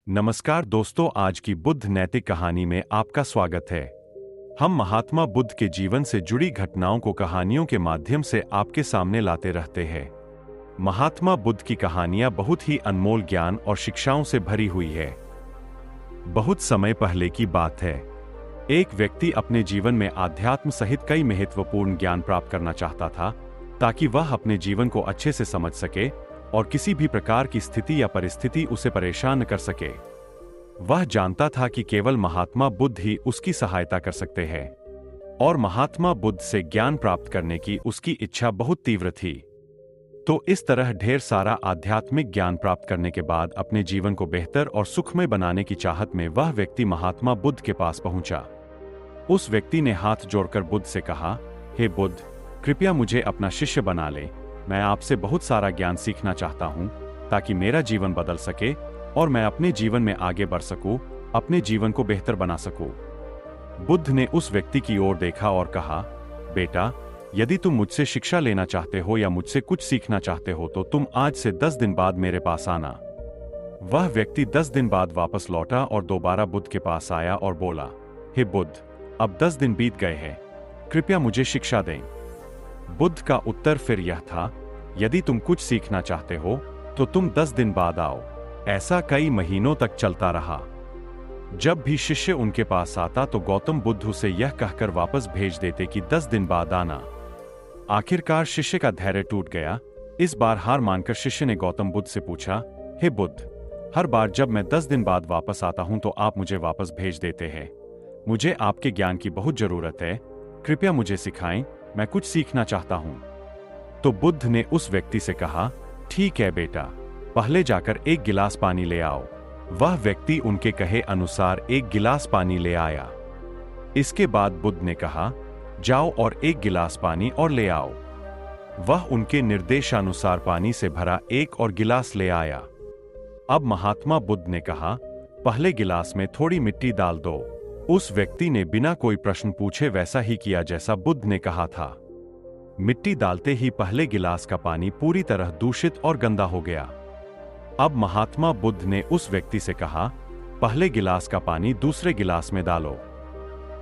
नमस्कार दोस्तों, आज की बुद्ध नैतिक कहानी में आपका स्वागत है। हम महात्मा बुद्ध के जीवन से जुड़ी घटनाओं को कहानियों के माध्यम से आपके सामने लाते रहते हैं। महात्मा बुद्ध की कहानियां बहुत ही अनमोल ज्ञान और शिक्षाओं से भरी हुई है। बहुत समय पहले की बात है। एक व्यक्ति अपने जीवन में आध्यात्म सहित कई महत्वपूर्ण ज्ञान प्राप्त करना चाहता था, ताकि वह अपने जीवन को अच्छे से समझ सके और किसी भी प्रकार की स्थिति या परिस्थिति उसे परेशान न कर सके। वह जानता था कि केवल महात्मा बुद्ध ही उसकी सहायता कर सकते हैं, और महात्मा बुद्ध से ज्ञान प्राप्त करने की उसकी इच्छा बहुत तीव्र थी। तो इस तरह ढेर सारा आध्यात्मिक ज्ञान प्राप्त करने के बाद अपने जीवन को बेहतर और सुखमय बनाने की चाहत में वह व्यक्ति महात्मा बुद्ध के पास पहुंचा। उस व्यक्ति ने हाथ जोड़कर बुद्ध से कहा, हे बुद्ध, कृपया मुझे अपना शिष्य बना ले। मैं आपसे बहुत सारा ज्ञान सीखना चाहता हूं, ताकि मेरा जीवन बदल सके और मैं अपने जीवन में आगे बढ़ सकूं, अपने जीवन को बेहतर बना सकूं। बुद्ध ने उस व्यक्ति की ओर देखा और कहा, बेटा, यदि तुम मुझसे शिक्षा लेना चाहते हो या मुझसे कुछ सीखना चाहते हो तो तुम आज से 10 दिन बाद मेरे पास आना। वह व्यक्ति 10 दिन बाद वापस लौटा और दोबारा बुद्ध के पास आया और बोला, हे बुद्ध, अब 10 दिन बीत गए हैं, कृपया मुझे शिक्षा दें। बुद्ध का उत्तर फिर यह था, यदि तुम कुछ सीखना चाहते हो तो तुम 10 दिन बाद आओ। ऐसा कई महीनों तक चलता रहा। जब भी शिष्य उनके पास आता तो गौतम बुद्ध उसे यह कहकर वापस भेज देते कि 10 दिन बाद आना। आखिरकार शिष्य का धैर्य टूट गया। इस बार हार मानकर शिष्य ने गौतम बुद्ध से पूछा, हे बुद्ध, हर बार जब मैं 10 दिन बाद वापस आता हूं तो आप मुझे वापस भेज देते हैं। मुझे आपके ज्ञान की बहुत जरूरत है, कृपया मुझे सिखाएं, मैं कुछ सीखना चाहता हूं। तो बुद्ध ने उस व्यक्ति से कहा, ठीक है बेटा, पहले जाकर एक गिलास पानी ले आओ। वह व्यक्ति उनके कहे अनुसार एक गिलास पानी ले आया। इसके बाद बुद्ध ने कहा, जाओ और एक गिलास पानी और ले आओ। वह उनके निर्देशानुसार पानी से भरा एक और गिलास ले आया। अब महात्मा बुद्ध ने कहा, पहले गिलास में थोड़ी मिट्टी डाल दो। उस व्यक्ति ने बिना कोई प्रश्न पूछे वैसा ही किया जैसा बुद्ध ने कहा था। मिट्टी डालते ही पहले गिलास का पानी पूरी तरह दूषित और गंदा हो गया। अब महात्मा बुद्ध ने उस व्यक्ति से कहा, पहले गिलास का पानी दूसरे गिलास में डालो।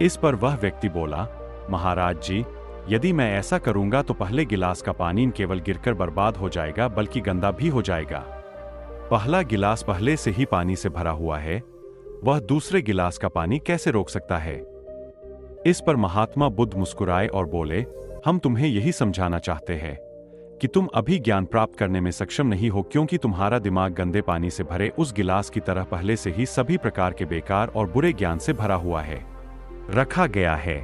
इस पर वह व्यक्ति बोला, महाराज जी, यदि मैं ऐसा करूंगा तो पहले गिलास का पानी न केवल गिरकर बर्बाद हो जाएगा बल्कि गंदा भी हो जाएगा। पहला गिलास पहले से ही पानी से भरा हुआ है, वह दूसरे गिलास का पानी कैसे रोक सकता है? इस पर महात्मा बुद्ध मुस्कुराए और बोले, हम तुम्हें यही समझाना चाहते हैं कि तुम अभी ज्ञान प्राप्त करने में सक्षम नहीं हो, क्योंकि तुम्हारा दिमाग गंदे पानी से भरे उस गिलास की तरह पहले से ही सभी प्रकार के बेकार और बुरे ज्ञान से भरा हुआ है, रखा गया है।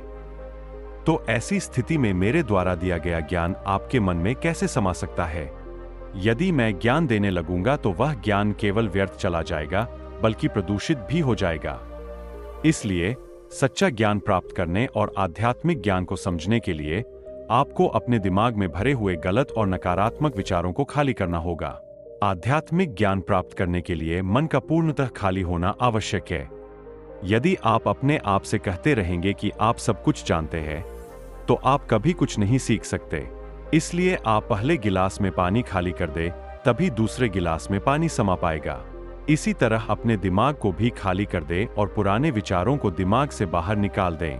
तो ऐसी स्थिति में मेरे द्वारा दिया गया ज्ञान आपके मन में कैसे समा सकता है? यदि मैं ज्ञान देने लगूंगा तो वह ज्ञान केवल व्यर्थ चला जाएगा बल्कि प्रदूषित भी हो जाएगा। इसलिए सच्चा ज्ञान प्राप्त करने और आध्यात्मिक ज्ञान को समझने के लिए आपको अपने दिमाग में भरे हुए गलत और नकारात्मक विचारों को खाली करना होगा। आध्यात्मिक ज्ञान प्राप्त करने के लिए मन का पूर्णतः खाली होना आवश्यक है। यदि आप अपने आप से कहते रहेंगे कि आप सब कुछ जानते हैं, तो आप कभी कुछ नहीं सीख सकते। इसलिए आप पहले गिलास में पानी खाली कर दे, तभी दूसरे गिलास में पानी समा पाएगा। इसी तरह अपने दिमाग को भी खाली कर दे और पुराने विचारों को दिमाग से बाहर निकाल दें।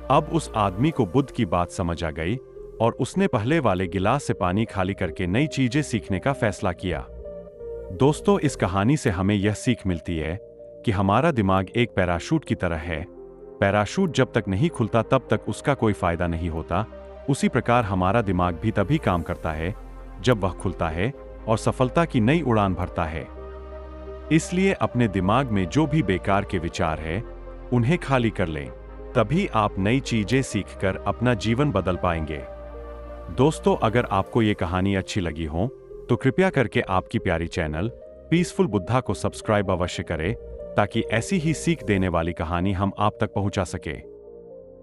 अब उस आदमी को बुद्ध की बात समझ आ गई और उसने पहले वाले गिलास से पानी खाली करके नई चीजें सीखने का फैसला किया। दोस्तों, इस कहानी से हमें यह सीख मिलती है कि हमारा दिमाग एक पैराशूट की तरह है। पैराशूट जब तक नहीं खुलता तब तक उसका कोई फायदा नहीं होता। उसी प्रकार हमारा दिमाग भी तभी काम करता है जब वह खुलता है और सफलता की नई उड़ान भरता है। इसलिए अपने दिमाग में जो भी बेकार के विचार है, उन्हें खाली कर लें, तभी आप नई चीजें सीखकर अपना जीवन बदल पाएंगे। दोस्तों, अगर आपको ये कहानी अच्छी लगी हो तो कृपया करके आपकी प्यारी चैनल पीसफुल बुद्धा को सब्सक्राइब अवश्य करें, ताकि ऐसी ही सीख देने वाली कहानी हम आप तक पहुंचा सके।